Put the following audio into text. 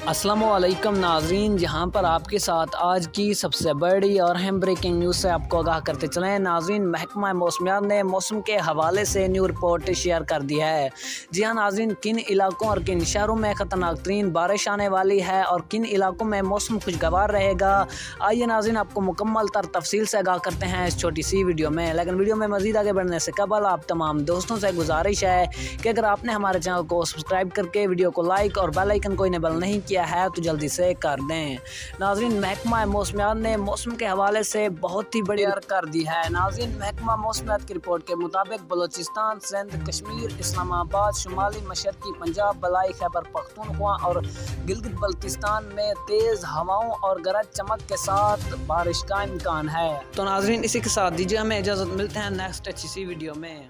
السلام علیکم ناظرین، جہاں پر آپ کے ساتھ آج کی سب سے بڑی اور اہم بریکنگ نیوز سے آپ کو آگاہ کرتے چلیں۔ ناظرین، محکمہ موسمیات نے موسم کے حوالے سے نیو رپورٹ شیئر کر دی ہے۔ جی ہاں ناظرین، کن علاقوں اور کن شہروں میں خطرناک ترین بارش آنے والی ہے اور کن علاقوں میں موسم خوشگوار رہے گا، آئیے ناظرین آپ کو مکمل تر تفصیل سے آگاہ کرتے ہیں اس چھوٹی سی ویڈیو میں۔ لیکن ویڈیو میں مزید آگے بڑھنے سے قبل آپ تمام دوستوں سے گزارش ہے کہ اگر آپ نے ہمارے چینل کو سبسکرائب کر کے ویڈیو کو لائک اور بیل آئیکن کو انیبل نہیں کیا ہے تو جلدی سے کر دیں۔ ناظرین، محکمہ موسمیات نے موسم کے حوالے سے بہت ہی بڑی کر دی ہے۔ ناظرین، محکمہ موسمیات کی رپورٹ کے مطابق بلوچستان، سندھ، کشمیر، اسلام آباد، شمالی مشرقی پنجاب، بالائی خیبر پختونخوا اور گلگت بلتستان میں تیز ہواؤں اور گرج چمک کے ساتھ بارش کا امکان ہے۔ تو ناظرین، اسی کے ساتھ دیجیے ہمیں اجازت، ملتے ہیں نیکسٹ اچھی سی ویڈیو میں۔